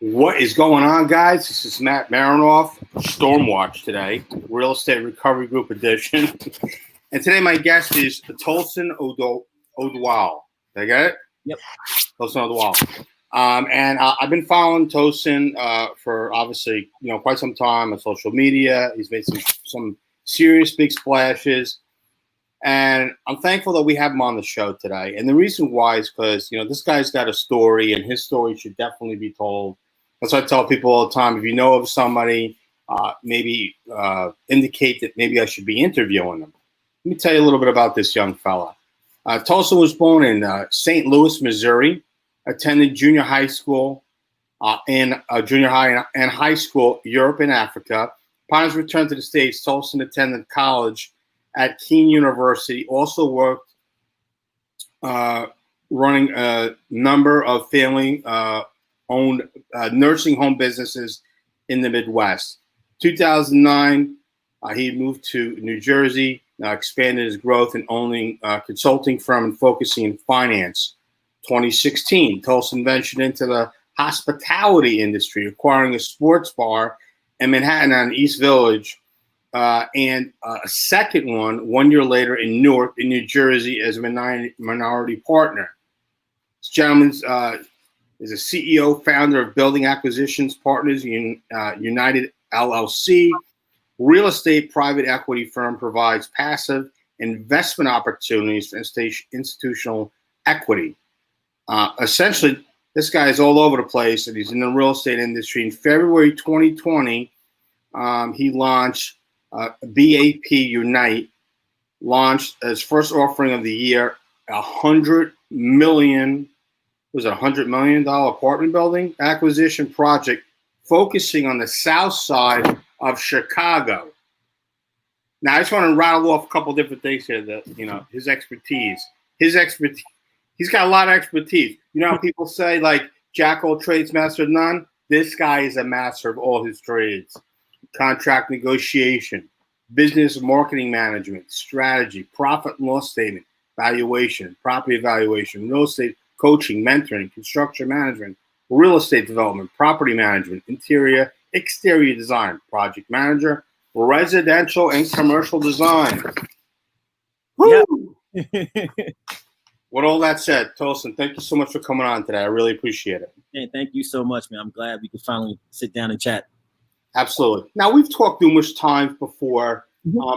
What is going on, guys? This is Matt Marinoff, Stormwatch today, Real Estate Recovery Group edition. And today my guest is Tosin Oduwole. Did I get it? Yep. Tosin Oduwole. And I've been following Tosin for obviously, quite some time on social media. He's made some serious big splashes. And I'm thankful that we have him on the show today. And the reason why is because, this guy's got a story, and his story should definitely be told. That's what I tell people all the time. If you know of somebody, maybe indicate that maybe I should be interviewing them. Let me tell you a little bit about this young fella. Tosin was born in St. Louis, Missouri, attended junior high and high school, Europe and Africa. Upon his return to the States, Tosin attended college at Kean University, also worked running a number of family-owned nursing home businesses in the Midwest. 2009, he moved to New Jersey, expanded his growth in owning a consulting firm and focusing in finance. 2016, Tosin ventured into the hospitality industry, acquiring a sports bar in Manhattan on East Village, and a second one year later in Newark, in New Jersey, as a minority partner. This gentleman is a CEO, founder of Building Acquisitions Partners United LLC. Real estate private equity firm provides passive investment opportunities for institutional equity. Essentially, this guy is all over the place, and he's in the real estate industry. In February 2020, he launched BAPUnite, launched his first offering of the year, $100 million apartment building acquisition project focusing on the south side of Chicago. Now, I just want to rattle off a couple different things here that, his expertise. He's got a lot of expertise. You know how people say, like, jack all trades, master of none? This guy is a master of all his trades. Contract negotiation, business marketing management, strategy, profit and loss statement, valuation, property evaluation, real estate coaching, mentoring, construction management, real estate development, property management, interior, exterior design, project manager, residential and commercial design. Woo! Yep. With all that said, Tosin, thank you so much for coming on today. I really appreciate it. Hey, thank you so much, man. I'm glad we could finally sit down and chat. Absolutely. Now, we've talked numerous times before.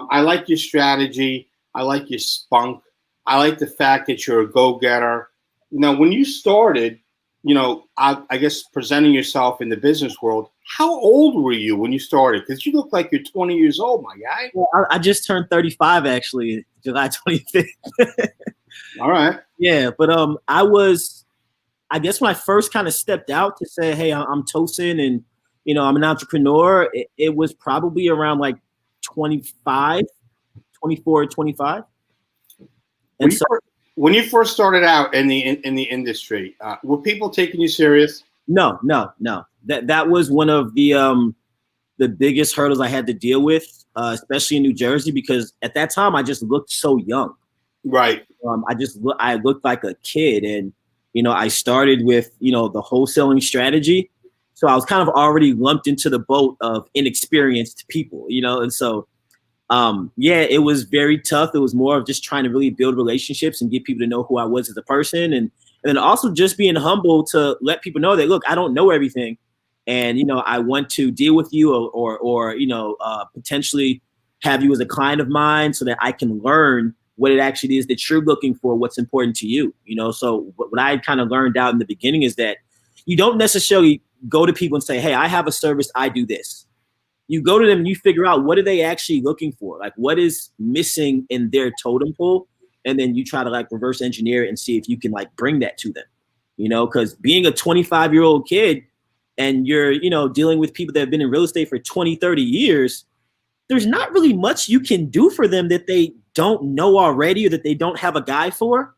I like your strategy. I like your spunk. I like the fact that you're a go-getter. Now, when you started, I guess presenting yourself in the business world, how old were you when you started? Because you look like you're 20 years old, my guy. Well, I just turned 35, actually, July 25th. All right. Yeah, but I guess when I first kind of stepped out to say, hey, I'm Tosin, and I'm an entrepreneur, it was probably around like 24, 25. And when you first started out in the industry, were people taking you serious? No. That was one of the biggest hurdles I had to deal with, especially in New Jersey, because at that time I just looked so young. Right. I looked like a kid, and I started with the wholesaling strategy. So I was kind of already lumped into the boat of inexperienced people, and so, it was very tough. It was more of just trying to really build relationships and get people to know who I was as a person. And then also just being humble to let people know that, look, I don't know everything. And, I want to deal with you or potentially have you as a client of mine so that I can learn what it actually is that you're looking for, what's important to you. So what I kind of learned out in the beginning is that you don't necessarily go to people and say, hey, I have a service, I do this. You go to them and you figure out what are they actually looking for? Like, what is missing in their totem pole? And then you try to like reverse engineer it and see if you can like bring that to them, because being a 25-year-old kid and you're, dealing with people that have been in real estate for 20, 30 years, there's not really much you can do for them that they don't know already or that they don't have a guy for.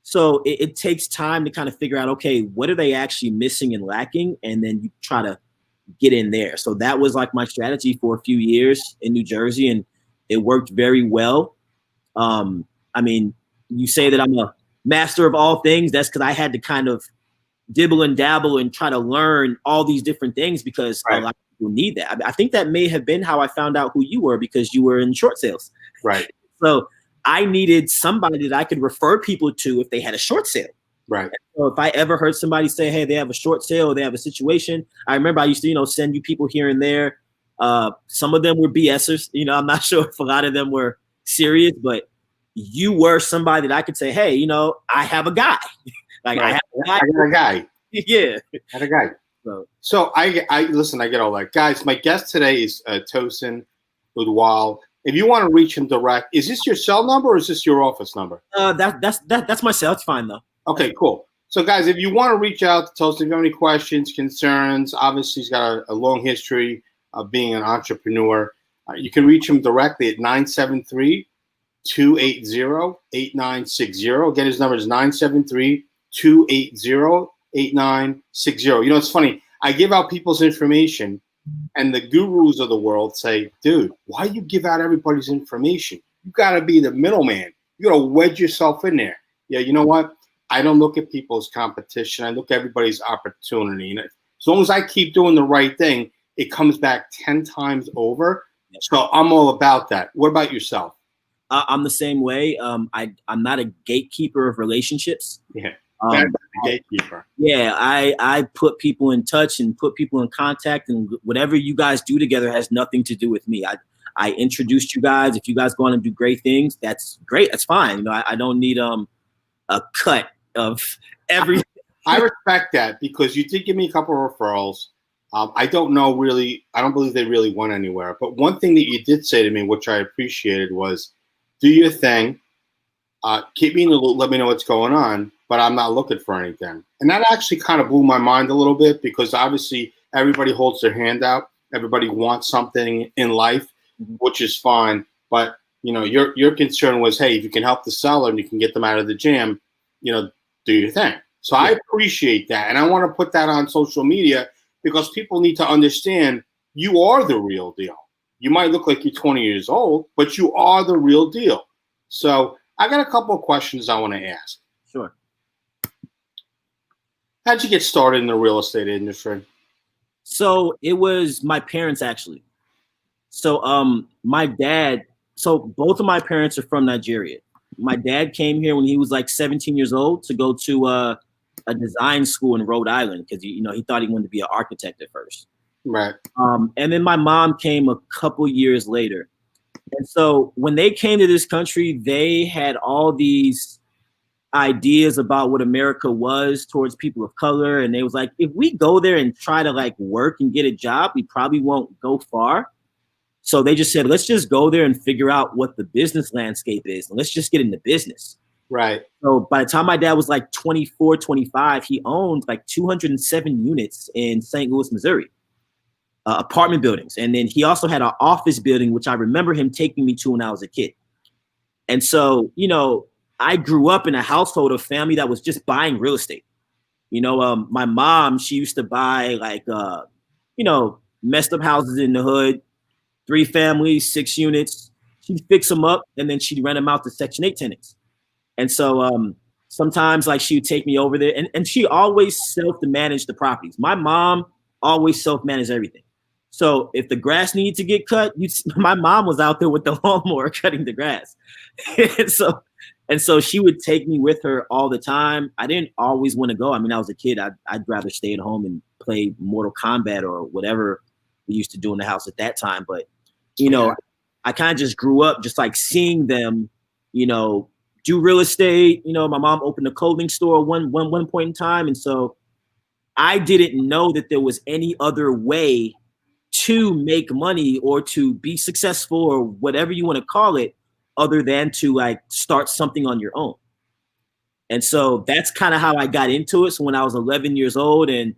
So it takes time to kind of figure out, okay, what are they actually missing and lacking? And then you try to get in there. So that was like my strategy for a few years in New Jersey, and it worked very well. I mean, you say that I'm a master of all things. That's because I had to kind of dibble and dabble and try to learn all these different things because a lot of people need that. I think that may have been how I found out who you were, because you were in short sales. Right. So I needed somebody that I could refer people to if they had a short sale. Right. So if I ever heard somebody say, hey, they have a short sale, or they have a situation, I remember I used to, send you people here and there. Some of them were BSers. I'm not sure if a lot of them were serious, but you were somebody that I could say, hey, I have a guy. Like right. I got a guy. Yeah. I had a guy. So I listen, I get all that. Guys, my guest today is Tosin Oduwole. If you want to reach him direct, is this your cell number or is this your office number? That's my cell. It's fine though. Okay, cool. So guys, if you want to reach out to Tosin, if you have any questions, concerns, obviously he's got a long history of being an entrepreneur. You can reach him directly at 973-280-8960. Again, his number is 973-280-8960. It's funny. I give out people's information, and the gurus of the world say, dude, why you give out everybody's information? You got to be the middleman. You got to wedge yourself in there. Yeah, you know what? I don't look at people's competition. I look at everybody's opportunity. And as long as I keep doing the right thing, it comes back 10 times over. So I'm all about that. What about yourself? I'm the same way. I'm not a gatekeeper of relationships. Yeah. That's the gatekeeper. Yeah, I put people in touch and put people in contact, and whatever you guys do together has nothing to do with me. I introduced you guys. If you guys go on and do great things, that's great. That's fine. I don't need a cut of everything. I respect that, because you did give me a couple of referrals. I don't believe they really went anywhere. But one thing that you did say to me, which I appreciated, was do your thing. Keep me in the loop. Let me know what's going on. But I'm not looking for anything. And that actually kind of blew my mind a little bit, because obviously everybody holds their hand out. Everybody wants something in life, which is fine. But, your concern was, hey, if you can help the seller and you can get them out of the jam, do your thing. So I appreciate that. And I want to put that on social media, because people need to understand you are the real deal. You might look like you're 20 years old, but you are the real deal. So I got a couple of questions I want to ask. Sure. How'd you get started in the real estate industry? So it was my parents, actually. So my dad, so both of my parents are from Nigeria. My dad came here when he was like 17 years old to go to a design school in Rhode Island, because he thought he wanted to be an architect at first. Right. And then my mom came a couple years later. And so when they came to this country, they had all these ideas about what America was towards people of color. And they was like, if we go there and try to like work and get a job, we probably won't go far. So they just said, let's just go there and figure out what the business landscape is. And let's just get into business. Right. So by the time my dad was like 24, 25, he owned like 207 units in St. Louis, Missouri, apartment buildings. And then he also had an office building, which I remember him taking me to when I was a kid. And so, I grew up in a household of family that was just buying real estate. My mom, she used to buy like, messed up houses in the hood, 3 families, 6 units. She'd fix them up, and then she'd rent them out to Section 8 tenants. And so sometimes like she would take me over there, and she always self-managed the properties. My mom always self-managed everything. So if the grass needed to get cut, my mom was out there with the lawnmower cutting the grass. And so she would take me with her all the time. I didn't always want to go. I mean, I was a kid. I'd rather stay at home and play Mortal Kombat or whatever we used to do in the house at that time. But, I kind of just grew up just like seeing them, do real estate. My mom opened a clothing store one point in time. And so I didn't know that there was any other way to make money or to be successful or whatever you want to call it, other than to like start something on your own. And so that's kind of how I got into it. So when I was 11 years old and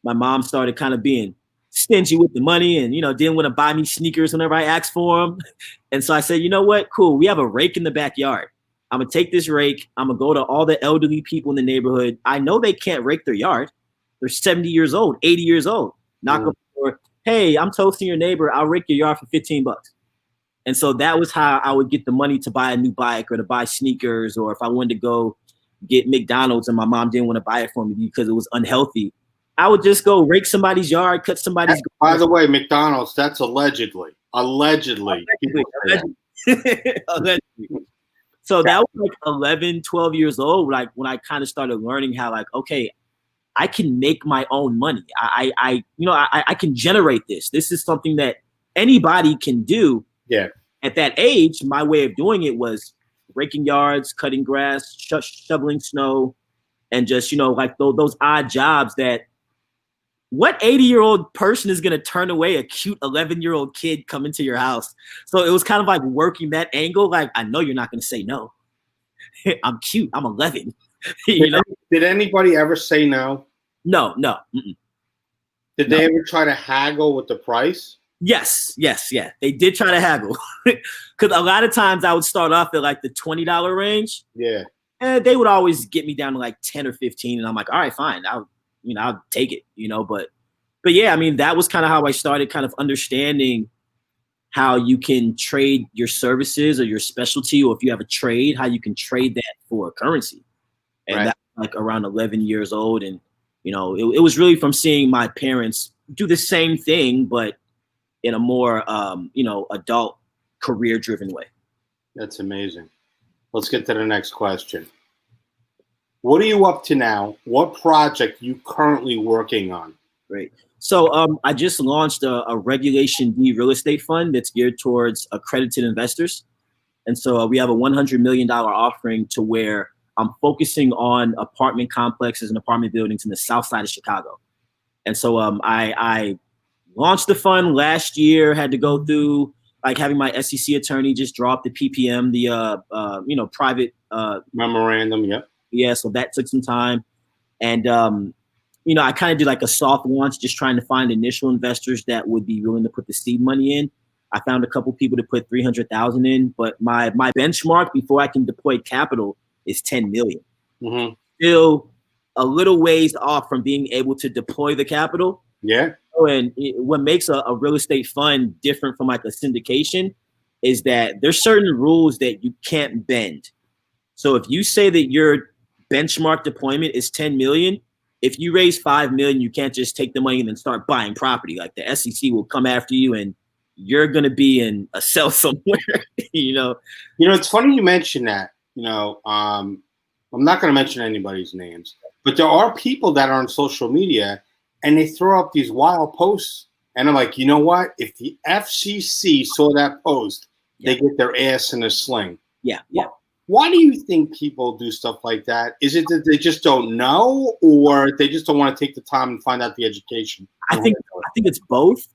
my mom started kind of being stingy with the money and, didn't want to buy me sneakers whenever I asked for them. And so I said, you know what? Cool. We have a rake in the backyard. I'm going to take this rake. I'm going to go to all the elderly people in the neighborhood. I know they can't rake their yard. They're 70 years old, 80 years old. Knock on the door. Hey, I'm Tosin, your neighbor. I'll rake your yard for $15. And so that was how I would get the money to buy a new bike or to buy sneakers, or if I wanted to go, get McDonald's and my mom didn't want to buy it for me because it was unhealthy, I would just go rake somebody's yard, cut somebody's. By the way, McDonald's, that's allegedly. Allegedly. So that was like 11, 12 years old, like when I kind of started learning how, like, okay, I can make my own money. I can generate this. This is something that anybody can do. Yeah. At that age, my way of doing it was raking yards, cutting grass, shoveling snow, and just, like those odd jobs that what 80-year-old person is going to turn away a cute 11-year-old kid coming to your house? So it was kind of like working that angle. Like, I know you're not going to say no. I'm cute. I'm 11. Did anybody ever say no? No. Mm-mm. Did they ever try to haggle with the price? Yes. Yeah. They did try to haggle. Because a lot of times I would start off at like the $20 range. Yeah. And they would always get me down to like 10 or 15. And I'm like, all right, fine. I'll take it, but yeah, I mean, that was kind of how I started kind of understanding how you can trade your services or your specialty, or if you have a trade, how you can trade that for a currency. And right. That was like around 11 years old. And, it was really from seeing my parents do the same thing, but in a more, adult career driven way. That's amazing. Let's get to the next question. What are you up to now? What project are you currently working on? Great. So I just launched a Regulation D real estate fund that's geared towards accredited investors. And so we have a $100 million offering to where I'm focusing on apartment complexes and apartment buildings in the south side of Chicago. And so I launched the fund last year, had to go through like having my SEC attorney just drop the PPM, the private memorandum. Yep. Yeah, so that took some time. And, I kind of did like a soft launch, just trying to find initial investors that would be willing to put the seed money in. I found a couple people to put 300,000 in, but my benchmark before I can deploy capital is 10 million. Mm-hmm. Still a little ways off from being able to deploy the capital. Yeah. And what makes a real estate fund different from like a syndication is that there's certain rules that you can't bend. So if you say that your benchmark deployment is 10 million, if you raise 5 million, you can't just take the money and then start buying property. Like the SEC will come after you and you're going to be in a cell somewhere, It's funny you mention that, I'm not going to mention anybody's names, but there are people that are on social media and they throw up these wild posts and I'm like, you know what? If the FCC saw that post, they get their ass in a sling. Yeah. Why do you think people do stuff like that? Is it that they just don't know, or they just don't want to take the time and find out the education? I think it's both.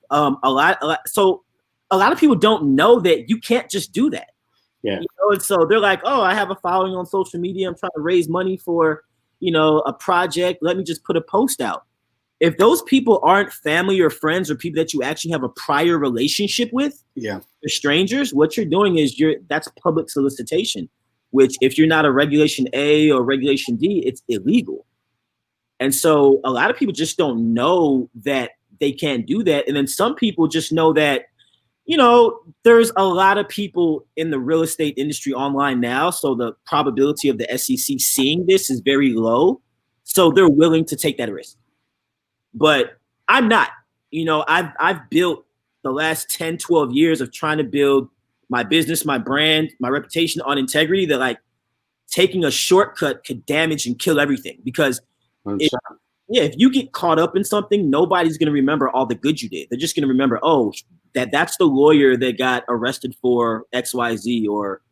So a lot of people don't know that you can't just do that. Yeah. And so they're like, oh, I have a following on social media. I'm trying to raise money for, a project. Let me just put a post out. If those people aren't family or friends or people that you actually have a prior relationship with, they're strangers, what you're doing is that's public solicitation. Which if you're not a Regulation A or Regulation D, it's illegal. And so a lot of people just don't know that they can't do that. And then some people just know that, there's a lot of people in the real estate industry online now. So the probability of the SEC seeing this is very low. So they're willing to take that risk. But I'm not. I've built the last 10, 12 years of trying to build my business, my brand, my reputation on integrity, that like taking a shortcut could damage and kill everything. Because if you get caught up in something, nobody's going to remember all the good you did. They're just going to remember, that's the lawyer that got arrested for XYZ, or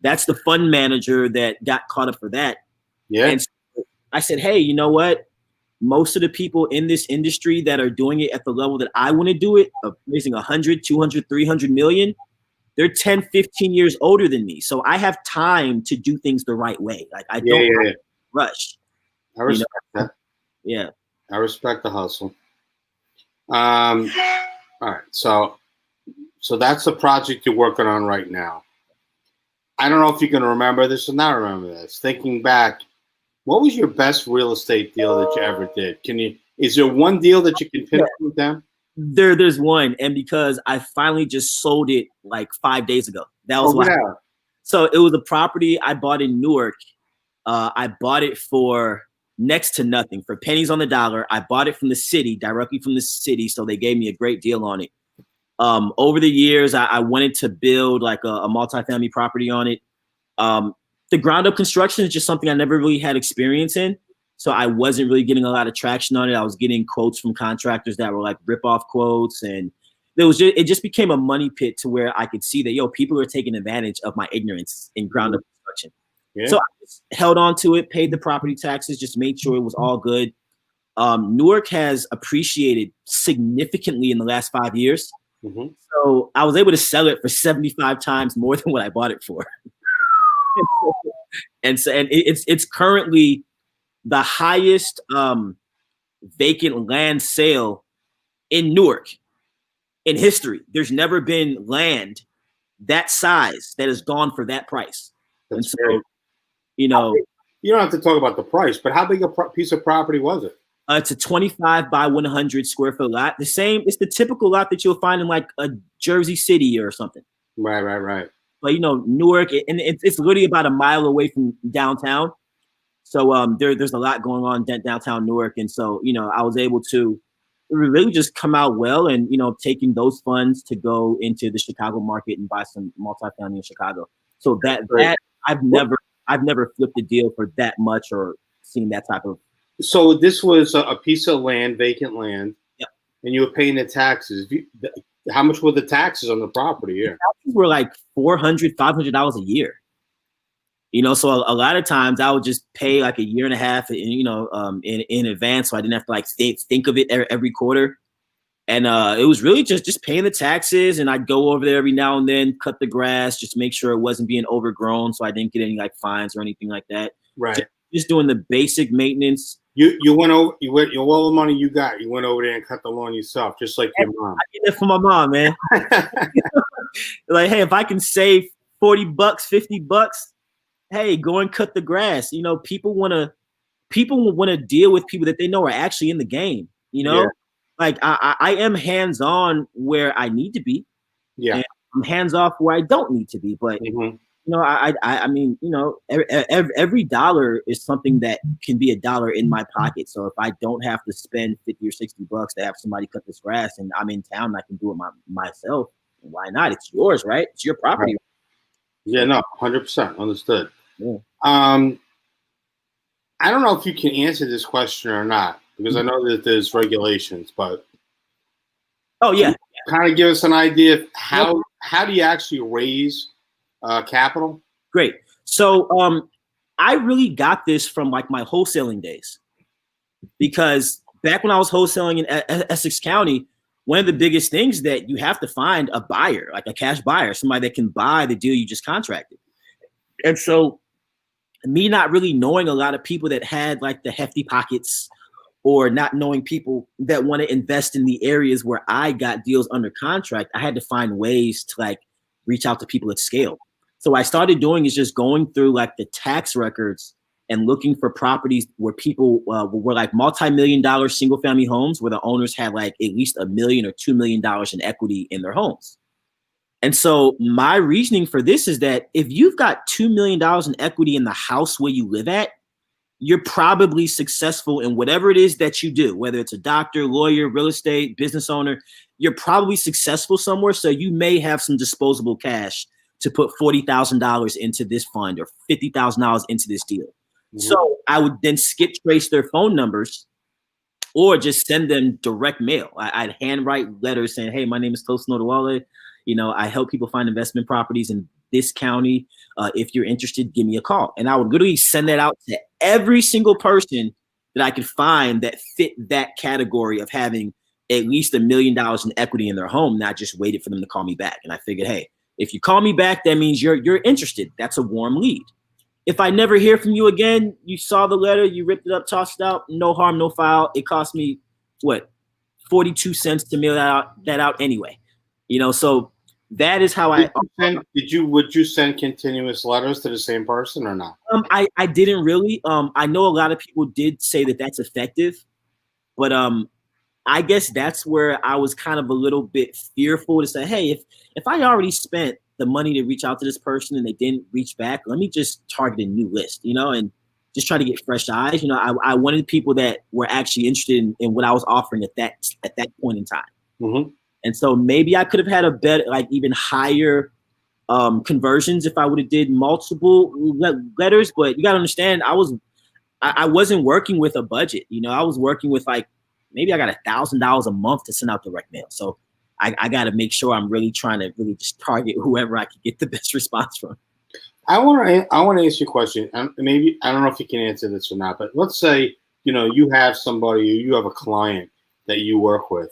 that's the fund manager that got caught up for that. Yeah. And so I said, hey, you know what? Most of the people in this industry that are doing it at the level that I want to do it, of raising 100, 200, 300 million, they're 10, 15 years older than me. So I have time to do things the right way. Like I don't rush. I respect that. Yeah. I respect the hustle. All right. So that's the project you're working on right now. I don't know if you can remember this or not remember this. Thinking back, what was your best real estate deal that you ever did? Is there one deal that you can pinpoint down? There's one, and because I finally just sold it like 5 days ago. That was So it was a property I bought in Newark. I bought it for next to nothing, for pennies on the dollar. I bought it from the city, directly from the city, so they gave me a great deal on it. Over the years, I wanted to build like a multifamily property on it. The ground up construction is just something I never really had experience in. So I wasn't really getting a lot of traction on it. I was getting quotes from contractors that were like rip-off quotes. And it just became a money pit to where I could see that, people are taking advantage of my ignorance in ground up construction. Yeah. So I just held on to it, paid the property taxes, just made sure it was all good. Newark has appreciated significantly in the last 5 years. Mm-hmm. So I was able to sell it for 75 times more than what I bought it for. and it's currently the highest vacant land sale in Newark in history. There's never been land that size that has gone for that price. That's and so, great. You don't have to talk about the price, but how big a piece of property was it? It's a 25 by 100 square foot lot. It's the typical lot that you'll find in like a Jersey City or something. Right. But Newark, and it's literally about a mile away from downtown. So there's a lot going on downtown Newark, and so I was able to really just come out well, and taking those funds to go into the Chicago market and buy some multifamily in Chicago. So that I've never flipped a deal for that much or seen that type of. So this was a piece of land, vacant land, yep. And you were paying the taxes. How much were the taxes on the property here? The taxes were like $400, $500 a year. So a lot of times I would just pay like a year and a half, in advance, so I didn't have to like think of it every quarter. And it was really just paying the taxes, and I'd go over there every now and then, cut the grass, just make sure it wasn't being overgrown, so I didn't get any like fines or anything like that. Right. Just doing the basic maintenance. You went over. All the money you got, you went over there and cut the lawn yourself, just like your mom. I did that for my mom, man. Like, hey, if I can save $40, $50. Hey, go and cut the grass. People want to deal with people that they know are actually in the game. Yeah. Like I am hands-on where I need to be. Yeah. And I'm hands-off where I don't need to be. But I mean, every dollar is something that can be a dollar in my pocket. So if I don't have to spend $50 or $60 to have somebody cut this grass, and I'm in town, I can do it myself. Why not? It's yours, right? It's your property. Right. Yeah, no, 100% understood. Yeah. I don't know if you can answer this question or not, because I know that there's regulations, but kind of give us an idea of how do you actually raise capital? Great. So I really got this from like my wholesaling days, because back when I was wholesaling in Essex County, one of the biggest things that you have to find a buyer, like a cash buyer, somebody that can buy the deal you just contracted. And so me not really knowing a lot of people that had like the hefty pockets, or not knowing people that want to invest in the areas where I got deals under contract, I had to find ways to like reach out to people at scale. So what I started doing is just going through like the tax records and looking for properties where people were like multi-million-dollar single-family homes where the owners had like at least $1 million or $2 million in equity in their homes. And so my reasoning for this is that if you've got $2 million in equity in the house where you live at, you're probably successful in whatever it is that you do, whether it's a doctor, lawyer, real estate, business owner, you're probably successful somewhere. So you may have some disposable cash to put $40,000 into this fund or $50,000 into this deal. Mm-hmm. So I would then skip trace their phone numbers or just send them direct mail. I'd handwrite letters saying, hey, my name is Tosin Oduwole. I help people find investment properties in this county. If you're interested, give me a call. And I would literally send that out to every single person that I could find that fit that category of having at least $1 million in equity in their home, not just waited for them to call me back. And I figured, hey, if you call me back, that means you're interested. That's a warm lead. If I never hear from you again, you saw the letter, you ripped it up, tossed it out, no harm, no foul. It cost me, 42 cents to mail that out anyway. So that is how would you send continuous letters to the same person or not? I didn't really. I know a lot of people did say that that's effective, but I guess that's where I was kind of a little bit fearful to say, hey, if I already spent the money to reach out to this person and they didn't reach back, let me just target a new list, and just try to get fresh eyes. I wanted people that were actually interested in what I was offering at that point in time. Mm-hmm. And so maybe I could have had a better, like even higher conversions if I would have did multiple letters. But you got to understand, I wasn't working with a budget. I was working with like, maybe I got $1,000 a month to send out direct mail. So I got to make sure I'm really trying to really just target whoever I can get the best response from. I want to ask you a question. And maybe I don't know if you can answer this or not, but let's say you have somebody, you have a client that you work with,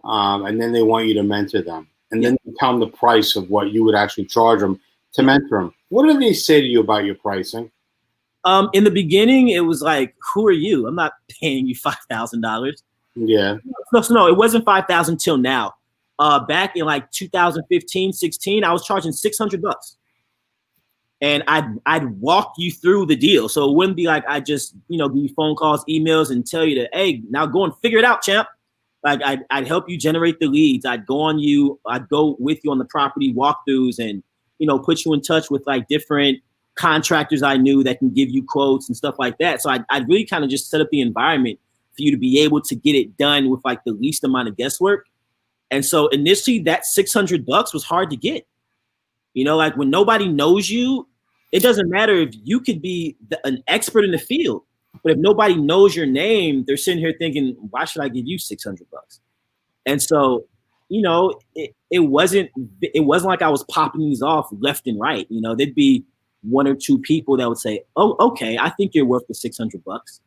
and then they want you to mentor them, and then you tell them the price of what you would actually charge them to mentor them. What do they say to you about your pricing? In the beginning, it was like, "Who are you? I'm not paying you $5,000." Yeah. No, it wasn't $5,000 till now. Back in like 2015, 16, I was charging $600. And I'd walk you through the deal. So it wouldn't be like I just, give you phone calls, emails, and tell you that, hey, now go and figure it out, champ. Like I'd help you generate the leads. I'd go with you on the property walkthroughs and, put you in touch with like different contractors I knew that can give you quotes and stuff like that. So I'd really kind of just set up the environment for you to be able to get it done with like the least amount of guesswork. And so initially that $600 was hard to get. Like when nobody knows you, it doesn't matter if you could be an expert in the field, but if nobody knows your name, they're sitting here thinking, why should I give you $600? And so, it wasn't like I was popping these off left and right. There'd be one or two people that would say, oh, okay, I think you're worth the $600.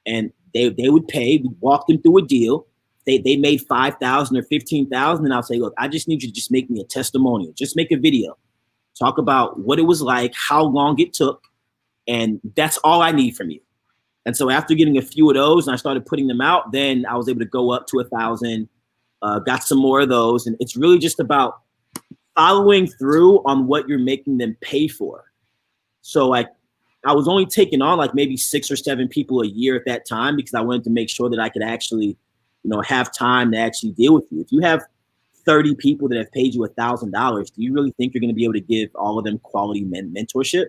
And they would pay, we'd walk them through a deal. They made $5,000 or $15,000. And I'll say, look, I just need you to just make me a testimonial, just make a video. Talk about what it was like, how long it took, and that's all I need from you. And so after getting a few of those and I started putting them out, then I was able to go up to 1,000, got some more of those. And it's really just about following through on what you're making them pay for. So like I was only taking on like maybe 6 or 7 people a year at that time because I wanted to make sure that I could actually, have time to actually deal with you. If you have 30 people that have paid you $1,000, do you really think you're going to be able to give all of them quality mentorship?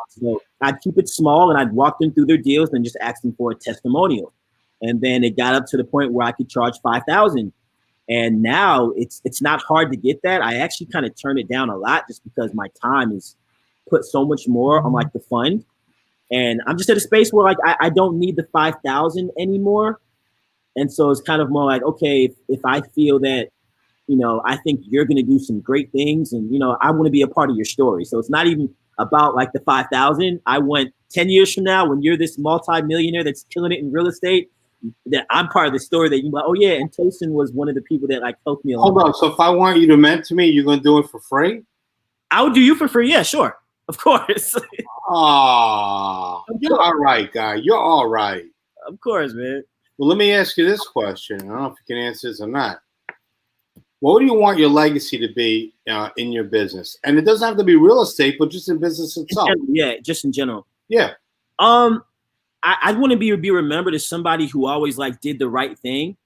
So I'd keep it small and I'd walk them through their deals and just ask them for a testimonial. And then it got up to the point where I could charge $5,000. And now it's not hard to get that. I actually kind of turn it down a lot just because my time is put so much more on like the fund. And I'm just at a space where like I don't need the 5,000 anymore. And so it's kind of more like, okay, if I feel that, I think you're going to do some great things and, I want to be a part of your story. So it's not even about like the 5,000. I want 10 years from now when you're this multi-millionaire that's killing it in real estate, that I'm part of the story that you're like, oh yeah. And Tosin was one of the people that like helped me along. Hold on. So if I want you to mentor me, you're going to do it for free? I would do you for free. Yeah, sure. Of course. Oh, you're all right, guy. You're all right. Of course, man. Well, let me ask you this question. I don't know if you can answer this or not. What do you want your legacy to be in your business? And it doesn't have to be real estate, but just in business itself. Just in general. Yeah. I want to be remembered as somebody who always like did the right thing.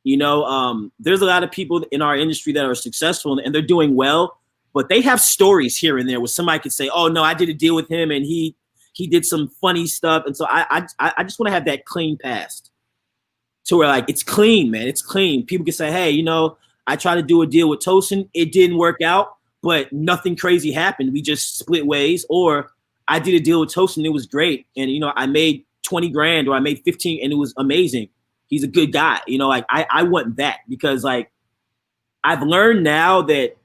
There's a lot of people in our industry that are successful and they're doing well, but they have stories here and there where somebody could say, oh no, I did a deal with him and he did some funny stuff. And so I just want to have that clean past to where like, it's clean, man. It's clean. People can say, hey, I tried to do a deal with Tosin. It didn't work out, but nothing crazy happened. We just split ways. Or I did a deal with Tosin. It was great. And, I made 20 grand or I made 15 and it was amazing. He's a good guy. Like I want that because like I've learned now that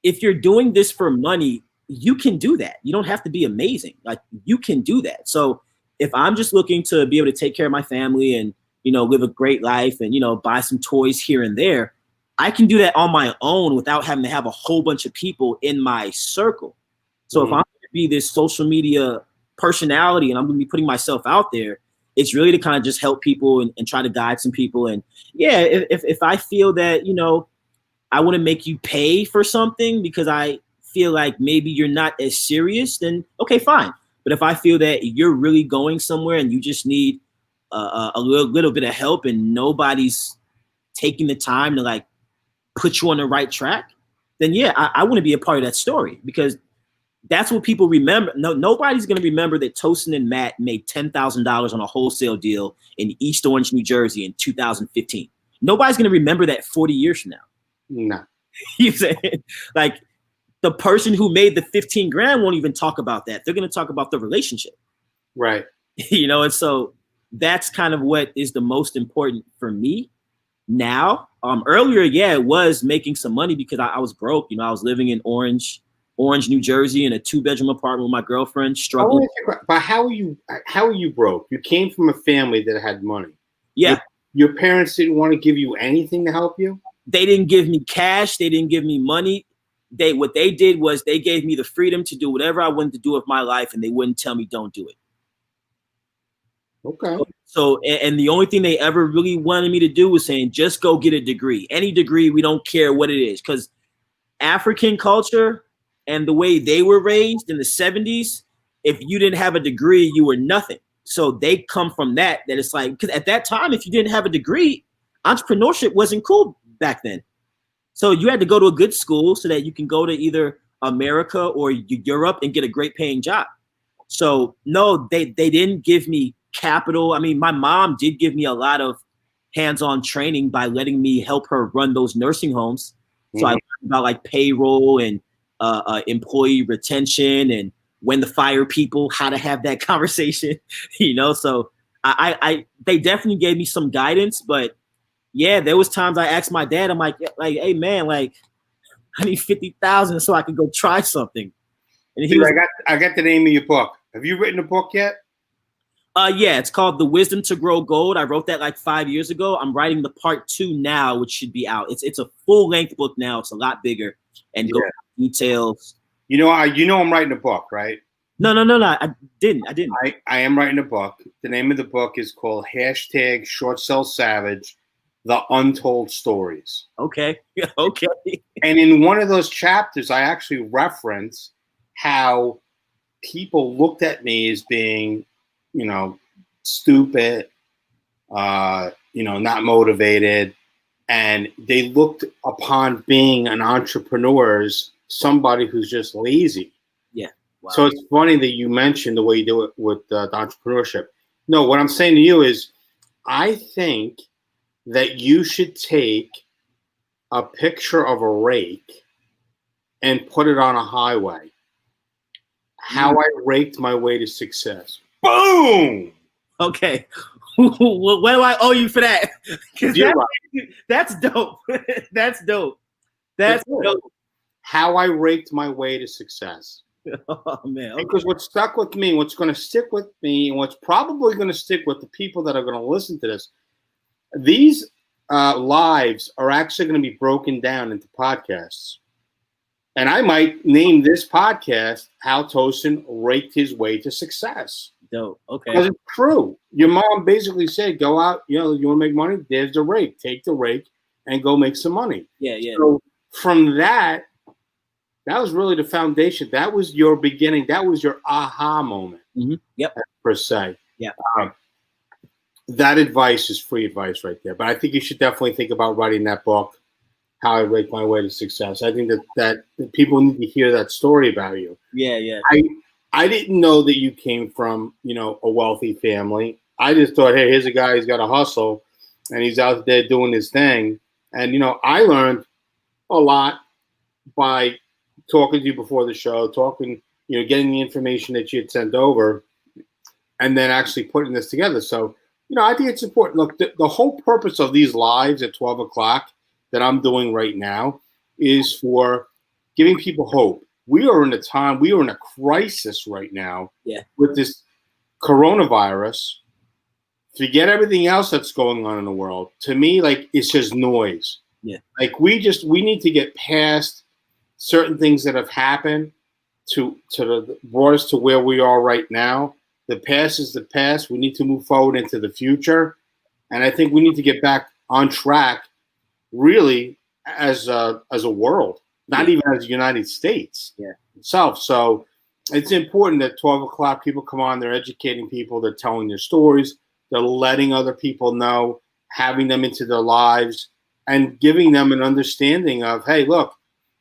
if you're doing this for money, you can do that. You don't have to be amazing. Like you can do that. So if I'm just looking to be able to take care of my family and, live a great life and, buy some toys here and there, I can do that on my own without having to have a whole bunch of people in my circle. So if I'm going to be this social media personality and I'm going to be putting myself out there, it's really to kind of just help people and try to guide some people. And yeah, if I feel that, I want to make you pay for something because I feel like maybe you're not as serious, then okay, fine. But if I feel that you're really going somewhere and you just need a little bit of help and nobody's taking the time to like put you on the right track, then yeah, I want to be a part of that story because That's what people remember. No, nobody's going to remember that Tosin and Matt made $10,000 on a wholesale deal in East Orange, New Jersey in 2015. Nobody's going to remember that 40 years from now. No. You saying, like, the person who made the 15 grand won't even talk about that. They're going to talk about the relationship. Right. And so that's kind of what is the most important for me now. Earlier, it was making some money because I was broke. I was living in Orange, New Jersey, in a 2-bedroom apartment with my girlfriend, struggling. But how are you broke? You came from a family that had money. Yeah. Your parents didn't want to give you anything to help you? They didn't give me cash. They didn't give me money. What they did was they gave me the freedom to do whatever I wanted to do with my life, and they wouldn't tell me don't do it. Okay. So, and the only thing they ever really wanted me to do was saying, just go get a degree. Any degree, we don't care what it is. Because African culture and the way they were raised in the 70s, if you didn't have a degree, you were nothing. So they come from that it's like, because at that time, if you didn't have a degree, entrepreneurship wasn't cool back then. So you had to go to a good school so that you can go to either America or Europe and get a great paying job. So no, they didn't give me capital. I mean, my mom did give me a lot of hands-on training by letting me help her run those nursing homes. So I learned about like payroll and employee retention and when to fire people, how to have that conversation, So they definitely gave me some guidance, but yeah, there was times I asked my dad, I'm like, hey man, like I need 50,000 so I can go try something. And he was, I got the name of your book. Have you written a book yet? Yeah, it's called The Wisdom to Grow Gold. I wrote that like 5 years ago. I'm writing the part 2 now, which should be out. It's a full length book now. It's a lot bigger and go into details. I'm writing a book, right? No. I didn't. I am writing a book. The name of the book is called #ShortSellSavage, The Untold Stories. Okay. Okay. And in one of those chapters, I actually reference how people looked at me as being, stupid, not motivated. And they looked upon being an entrepreneur as somebody who's just lazy. Yeah. Wow. So it's funny that you mentioned the way you do it with the entrepreneurship. No, what I'm saying to you is I think that you should take a picture of a rake and put it on a highway. How I raked my way to success. Boom! Okay. What do I owe you for that? That's dope. That's dope. That's dope. How I raked my way to success. Oh, man. Okay. Because what's stuck with me, what's going to stick with me, and what's probably going to stick with the people that are going to listen to this, these lives are actually going to be broken down into podcasts. And I might name this podcast How Tosin Raked His Way to Success. Dope. Okay. Because it's true. Your mom basically said, go out, you want to make money? There's the rake. Take the rake and go make some money. Yeah. So from that was really the foundation. That was your beginning. That was your aha moment. Mm-hmm. Yep. Per se. Yeah. That advice is free advice right there. But I think you should definitely think about writing that book, How I Raked My Way to Success. I think that people need to hear that story about you. Yeah. I didn't know that you came from, a wealthy family. I just thought, hey, here's a guy who's got a hustle and he's out there doing his thing. And, I learned a lot by talking to you before the show, getting the information that you had sent over and then actually putting this together. So, I think it's important. Look, the whole purpose of these lives at 12 o'clock that I'm doing right now is for giving people hope. We are in a crisis right now with this coronavirus. Forget everything else that's going on in the world. To me, like, it's just noise. Yeah. Like we need to get past certain things that have happened to brought us to where we are right now. The past is the past. We need to move forward into the future. And I think we need to get back on track really as a world, not even as the United States itself. So it's important that 12 o'clock people come on, they're educating people, they're telling their stories, they're letting other people know, having them into their lives and giving them an understanding of, hey, look,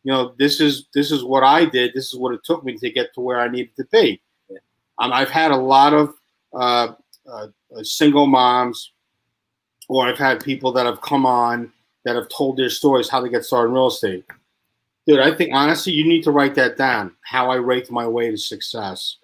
this is what I did. This is what it took me to get to where I needed to be. Yeah. I've had a lot of single moms, or I've had people that have come on that have told their stories, how they get started in real estate. Dude, I think honestly, you need to write that down. How I raked my way to success.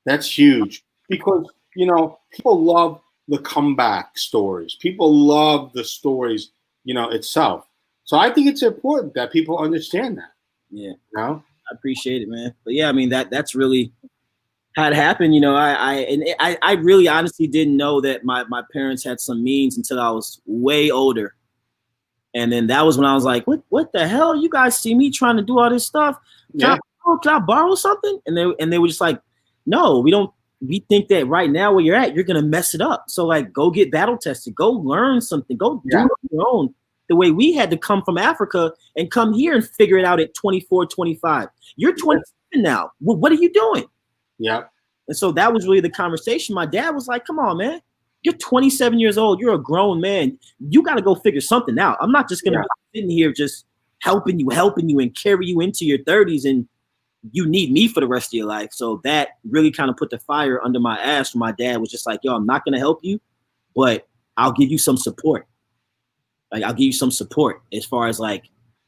That's huge because, people love the comeback stories. People love the stories, itself. So I think it's important that people understand that. Yeah. I appreciate it, man. But yeah, I mean, that's really how it happened. I really honestly didn't know that my parents had some means until I was way older. And then that was when I was like, what the hell? You guys see me trying to do all this stuff? Can I borrow something? And they were just like, no, we don't. We think that right now where you're at, you're going to mess it up. So like, go get battle tested, go learn something, go do it on your own. The way we had to come from Africa and come here and figure it out at 24, 25. You're 27 now. Well, what are you doing? Yeah. And so that was really the conversation. My dad was like, come on, man. You're 27 years old. You're a grown man. You got to go figure something out. I'm not just going to be sitting here just helping you and carry you into your 30s and you need me for the rest of your life. So that really kind of put the fire under my ass. My dad was just like, yo, I'm not going to help you, but I'll give you some support. Like, I'll give you some support as far as like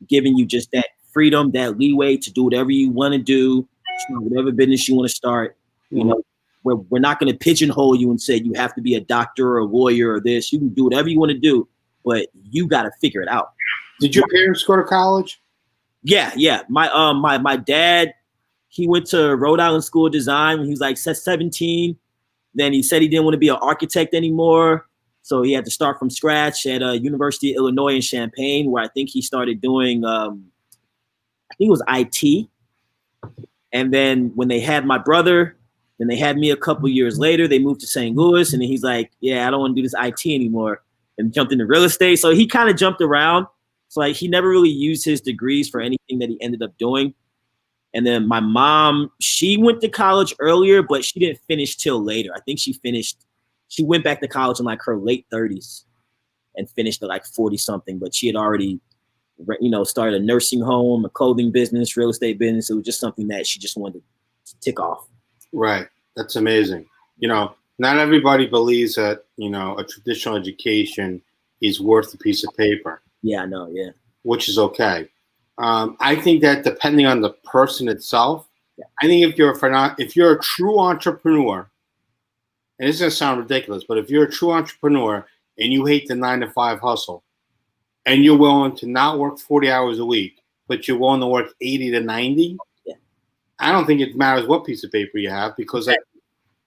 giving you just that freedom, that leeway to do whatever you want to do, whatever business you want to start. We're not going to pigeonhole you and say you have to be a doctor or a lawyer or this. You can do whatever you want to do, but you got to figure it out. Did your parents go to college? Yeah. My dad, he went to Rhode Island School of Design when he was like 17. Then he said he didn't want to be an architect anymore. So he had to start from scratch at University of Illinois in Champaign, where I think he started doing, I think it was IT. And then when they had my brother, then they had me a couple years later. They moved to St. Louis, and then he's like, yeah, I don't want to do this IT anymore, and jumped into real estate. So he kind of jumped around. So like he never really used his degrees for anything that he ended up doing. And then my mom, she went to college earlier, but she didn't finish till later. I think she went back to college in like her late 30s and finished at like 40 something, but she had already, started a nursing home, a clothing business, real estate business. It was just something that she just wanted to tick off. Right. That's amazing. Not everybody believes that, a traditional education is worth a piece of paper. Yeah, I know. Yeah. Which is okay. I think that depending on the person itself, I think if you're a true entrepreneur, and it's going to sound ridiculous, but if you're a true entrepreneur and you hate the 9-to-5 hustle and you're willing to not work 40 hours a week, but you're willing to work 80 to 90, I don't think it matters what piece of paper you have, because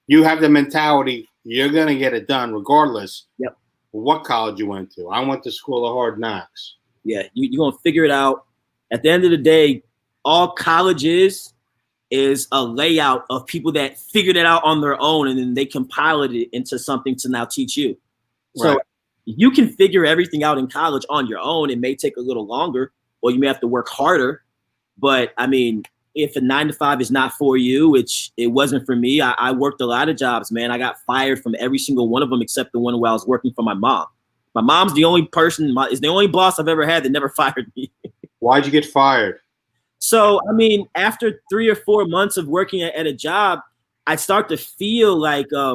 you have the mentality you're going to get it done regardless of what college you went to. I went to School of Hard Knocks. Yeah, you're going to figure it out. At the end of the day, all college is a layout of people that figured it out on their own, and then they compiled it into something to now teach you. So you can figure everything out in college on your own. It may take a little longer, or you may have to work harder. But I mean, if a 9-to-5 is not for you, which it wasn't for me, I worked a lot of jobs, man. I got fired from every single one of them except the one where I was working for my mom. My mom's the only is the only boss I've ever had that never fired me. Why'd you get fired? So, I mean, after 3 or 4 months of working at a job, I'd start to feel like I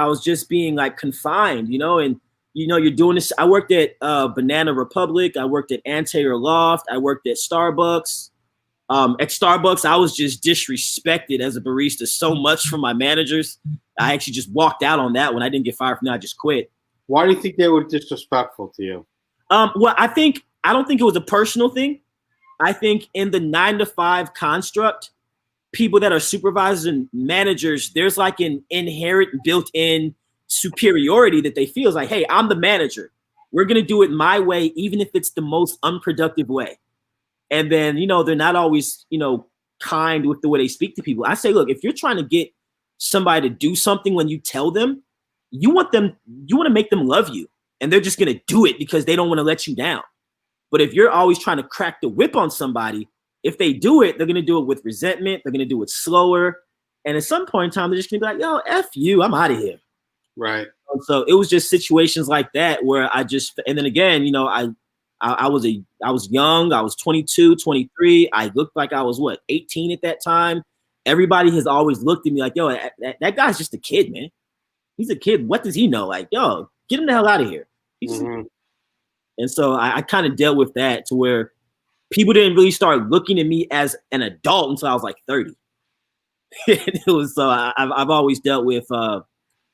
was just being like confined, and you're doing this. I worked at Banana Republic. I worked at Antair Loft. I worked at Starbucks. At Starbucks, I was just disrespected as a barista so much from my managers. I actually just walked out on that when I didn't get fired from that. I just quit. Why do you think they were disrespectful to you? Well, I don't think it was a personal thing. I think in the 9-to-5 construct, people that are supervisors and managers, there's like an inherent built-in superiority that they feel is like, hey, I'm the manager. We're going to do it my way, even if it's the most unproductive way. And then, they're not always, kind with the way they speak to people. I say, look, if you're trying to get somebody to do something when you tell them, you want to make them love you. And they're just going to do it because they don't want to let you down. But if you're always trying to crack the whip on somebody, if they do it, they're going to do it with resentment. They're going to do it slower. And at some point in time, they're just going to be like, yo, F you, I'm out of here. Right. So it was just situations like that where and then again, I I was young. I was 22, 23. I looked like I was 18 at that time. Everybody has always looked at me like, yo, that guy's just a kid, man. He's a kid. What does he know? Like, yo, get him the hell out of here. And so I kind of dealt with that to where people didn't really start looking at me as an adult until I was like 30. It was so I've always dealt with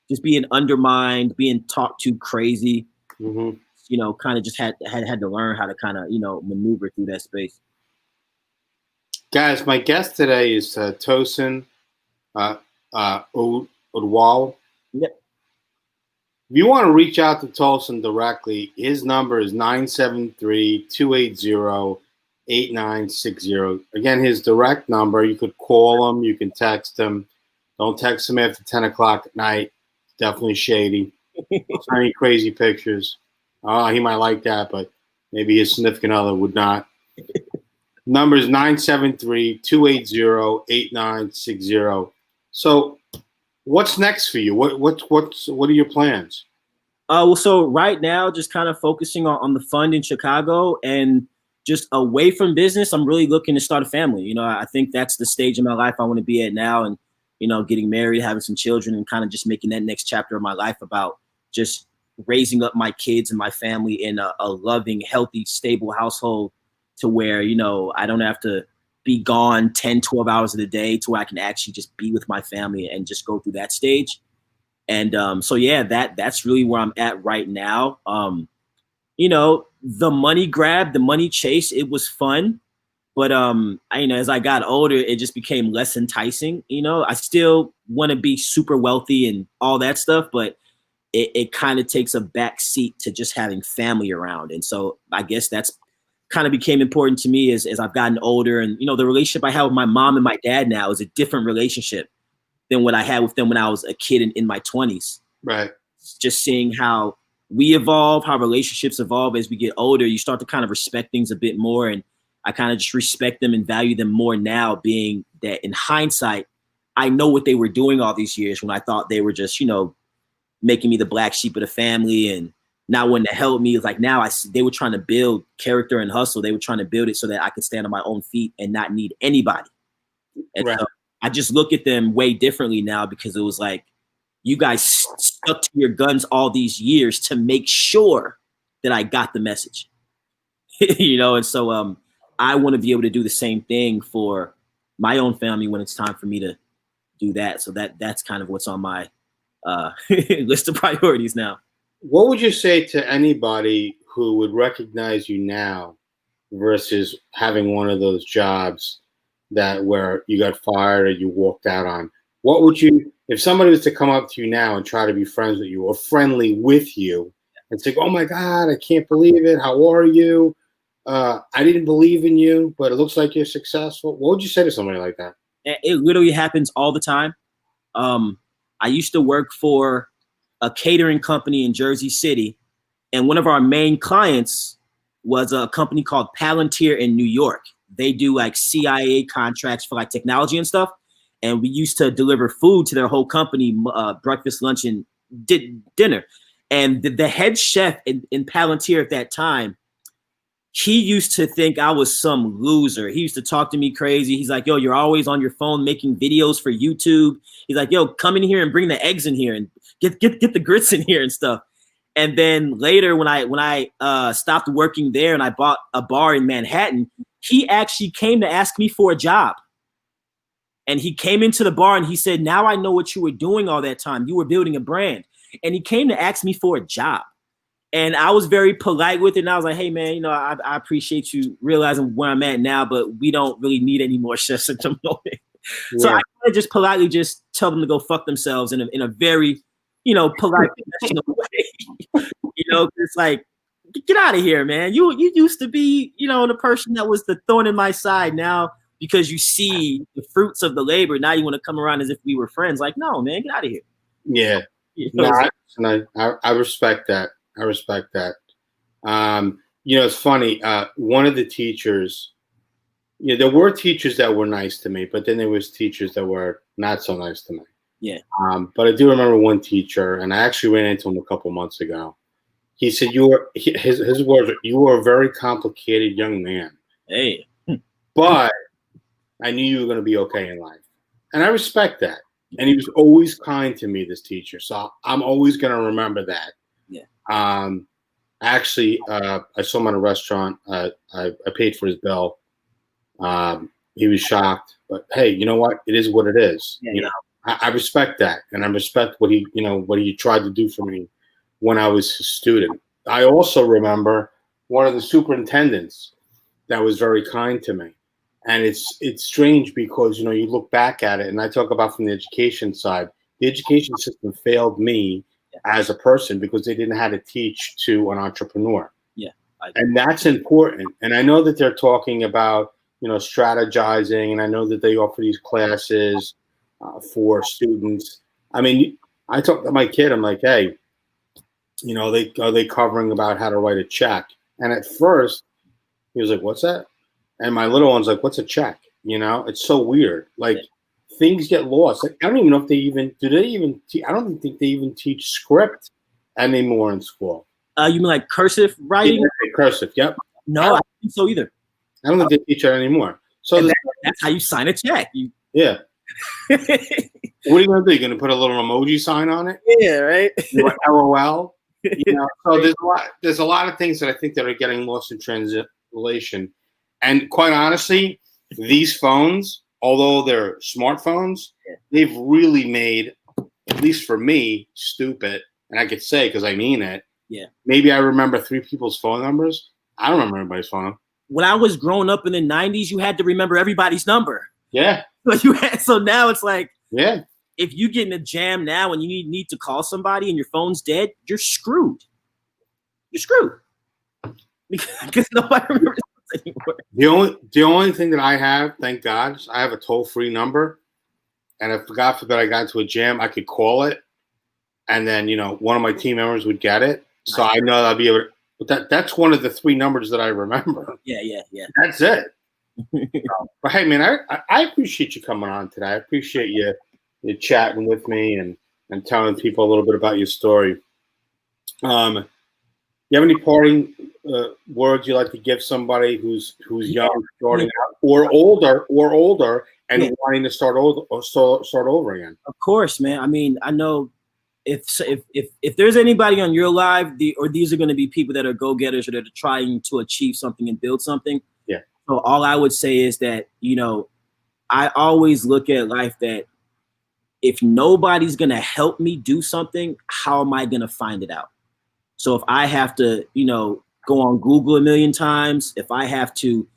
just being undermined, being talked to crazy. You know, kind of just had to learn how to kind of, you know, maneuver through that space. Guys, my guest today is Tosin Oduwole. Yep. If you want to reach out to Tosin directly, his number is 973-280-8960. Again, his direct number. You could call him. You can text him. Don't text him after 10 o'clock at night. Definitely shady. Any crazy pictures. He might like that, but maybe his significant other would not. Number is 973-280-8960. So what's next for you? What are your plans? Well, so right now, just kind of focusing on the fund in Chicago, and just away from business, I'm really looking to start a family. You know, I think that's the stage in my life I want to be at now, and, you know, getting married, having some children, and kind of just making that next chapter of my life about just raising up my kids and my family in a loving, healthy, stable household, to where, you know, I don't have to be gone 10, 12 hours of the day, to where I can actually just be with my family and just go through that stage. And so, yeah, that's really where I'm at right now. You know, the money grab, the money chase, it was fun. But, you know, as I got older, it just became less enticing. You know, I still want to be super wealthy and all that stuff, but it kind of takes a back seat to just having family around. And so I guess that's kind of became important to me as I've gotten older. And, you know, the relationship I have with my mom and my dad now is a different relationship than what I had with them when I was a kid in my 20s. Right. Just seeing how we evolve, how relationships evolve as we get older, you start to kind of respect things a bit more. And I kind of just respect them and value them more now, being that in hindsight, I know what they were doing all these years when I thought they were just, you know, making me the black sheep of the family and not wanting to help me. It's like now they were trying to build character and hustle. They were trying to build it so that I could stand on my own feet and not need anybody. And right. So I just look at them way differently now, because it was like, you guys stuck to your guns all these years to make sure that I got the message, you know? And so I want to be able to do the same thing for my own family when it's time for me to do that. So that's kind of what's on my list of priorities now. What would you say to anybody who would recognize you now versus having one of those jobs that where you got fired or you walked out on? What would you, if somebody was to come up to you now and try to be friends with you or friendly with you and say, oh my God, I can't believe it. How are you? I didn't believe in you, but it looks like you're successful. What would you say to somebody like that? It literally happens all the time. I used to work for a catering company in Jersey City, and one of our main clients was a company called Palantir in New York. They do like CIA contracts for like technology and stuff. And we used to deliver food to their whole company, breakfast, lunch, and dinner. And the head chef in Palantir at that time, he used to think I was some loser. He used to talk to me crazy. He's like, yo, you're always on your phone making videos for YouTube. He's like, yo, come in here and bring the eggs in here and get the grits in here and stuff. And then later when I stopped working there and I bought a bar in Manhattan, he actually came to ask me for a job. And he came into the bar and he said, now I know what you were doing all that time. You were building a brand. And he came to ask me for a job. And I was very polite with it. And I was like, hey, man, you know, I appreciate you realizing where I'm at now, but we don't really need any more chefs at the moment. Yeah. So I kind of just politely just tell them to go fuck themselves in a very, you know, polite way. You know, it's like, get out of here, man. You used to be, you know, the person that was the thorn in my side. Now, because you see the fruits of the labor, now you want to come around as if we were friends. Like, no, man, get out of here. Yeah. You know, I respect that. I respect that. You know, it's funny. One of the teachers, you know, there were teachers that were nice to me, but then there was teachers that were not so nice to me. Yeah. But I do remember one teacher, and I actually ran into him a couple months ago. He said, his words, you were a very complicated young man. Hey. But I knew you were going to be okay in life. And I respect that. And he was always kind to me, this teacher. So I'm always going to remember that. Yeah. Actually, I saw him at a restaurant. I paid for his bill. He was shocked. But hey, you know what? It is what it is. Yeah, you know, I respect that. And I respect what he tried to do for me when I was a student. I also remember one of the superintendents that was very kind to me. And it's strange because, you look back at it, and I talk about from the education side, the education system failed me as a person because they didn't know how to teach to an entrepreneur. Yeah. And that's important. And I know that they're talking about, strategizing, and I know that they offer these classes for students. I mean, I talk to my kid, I'm like, hey, are they covering about how to write a check? And at first, he was like, what's that? And my little one's like, what's a check? It's so weird. Like, things get lost. Like, I don't even know if I don't think they even teach script anymore in school. You mean like cursive writing? Yeah, cursive, yep. No, I don't think so either. I don't think they teach that anymore. So that's how you sign a check. Yeah. What are you going to do? You're going to put a little emoji sign on it? Yeah, right. LOL. So there's a lot of things that I think that are getting lost in translation. And quite honestly, these phones, although they're smartphones, they've really made, at least for me, stupid. And I could say, because I mean it. Yeah. Maybe I remember 3 people's phone numbers. I don't remember anybody's phone number. When I was growing up in the 90s, you had to remember everybody's number. Yeah. So now it's like, yeah. If you get in a jam now and you need to call somebody and your phone's dead, you're screwed. You're screwed. Because nobody remembers anymore. The only thing that I have, thank God, is I have a toll-free number. And if God forbid I got into a jam, I could call it. And then, one of my team members would get it. So I know I'll be able to. But that's one of the 3 numbers that I remember. Yeah. That's it. But hey, man, I appreciate you coming on today. I appreciate you chatting with me and telling people a little bit about your story. You have any parting words you'd like to give somebody who's young, starting out, or older, and wanting to start over again? Of course, man. I mean, I know if there's anybody on your live, these are going to be people that are go-getters or that are trying to achieve something and build something. Yeah. So all I would say is that, I always look at life that if nobody's going to help me do something, how am I going to find it out? So if I have to, go on Google a million times, if I have to,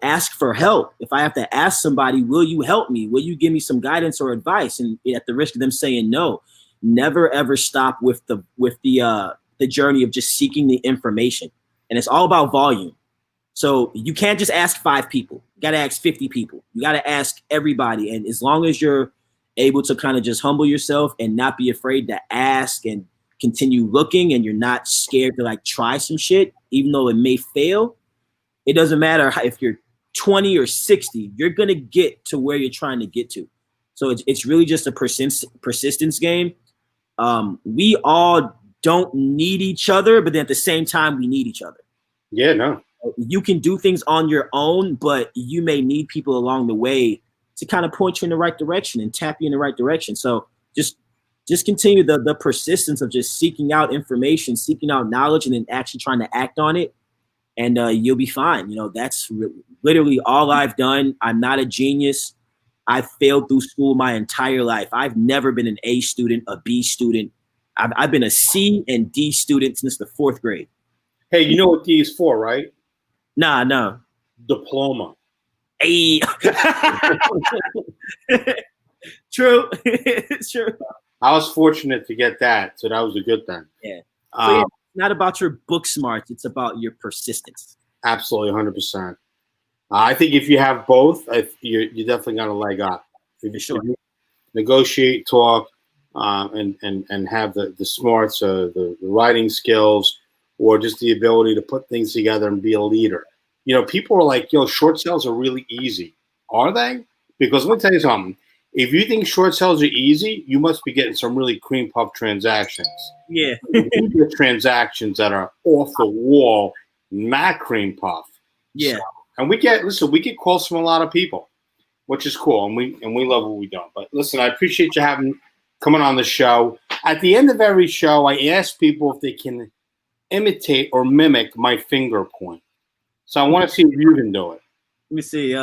ask for help, if I have to ask somebody, will you help me? Will you give me some guidance or advice? And at the risk of them saying no, never ever stop with the journey of just seeking the information. And it's all about volume. So you can't just ask 5 people. You got to ask 50 people. You got to ask everybody. And as long as you're able to kind of just humble yourself and not be afraid to ask and continue looking, and you're not scared to like try some shit, even though it may fail, it doesn't matter if you're 20 or 60, you're going to get to where you're trying to get to. So it's really just a persistence game. We all don't need each other, but then at the same time, we need each other. Yeah, no. You can do things on your own, but you may need people along the way to kind of point you in the right direction and tap you in the right direction. So just continue the persistence of just seeking out information, seeking out knowledge, and then actually trying to act on it. And you'll be fine. That's literally all I've done. I'm not a genius. I've failed through school my entire life. I've never been an A student, a B student. I've been a C and D student since the 4th grade. Hey, you know what D is for, right? Nah, no. Diploma. Hey. True. It's true. I was fortunate to get that, so that was a good thing. Yeah. So it's not about your book smarts. It's about your persistence. Absolutely, 100%. I think if you have both, you definitely got a leg up. If you negotiate, talk, and have the smarts, the writing skills, or just the ability to put things together and be a leader. People are like, short sales are really easy. Are they? Because let me tell you something. If you think short sales are easy, you must be getting some really cream puff transactions. Yeah. You get transactions that are off the wall, not cream puff. Yeah. So, and we get calls from a lot of people, which is cool, and we love what we do. But listen, I appreciate you coming on the show. At the end of every show, I ask people if they can imitate or mimic my finger point. So I want to see if you can do it. Let me see.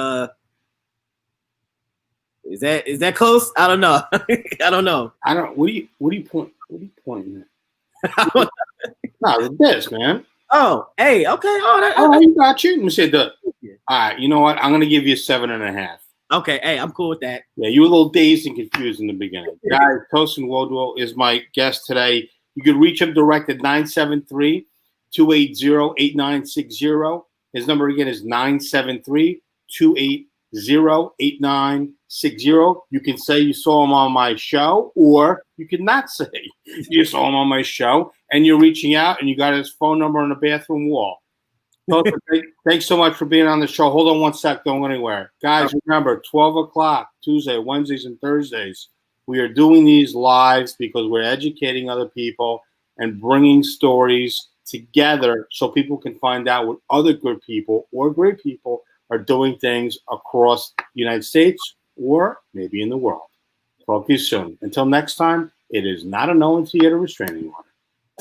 Is that close? I don't know. I don't know. What do you point? What are you pointing at? No, this, man. Oh, hey, okay. You got you. Let me say that. All right, you know what? I'm gonna give you 7.5. Okay, hey, I'm cool with that. Yeah, you were a little dazed and confused in the beginning. Guys, Tosin Oduwole is my guest today. You can reach him direct at 973-280-8960. His number again is 973-280-8960. You can say you saw him on my show, or you can not say you saw him on my show, and you're reaching out and you got his phone number on the bathroom wall. Tosin, thanks so much for being on the show. Hold on one sec. Don't go anywhere. Guys, remember, 12 o'clock, Tuesday, Wednesdays, and Thursdays. We are doing these lives because we're educating other people and bringing stories together so people can find out what other good people or great people are doing things across the United States or maybe in the world. Talk to you soon. Until next time, it is not a no until you get a restraining order.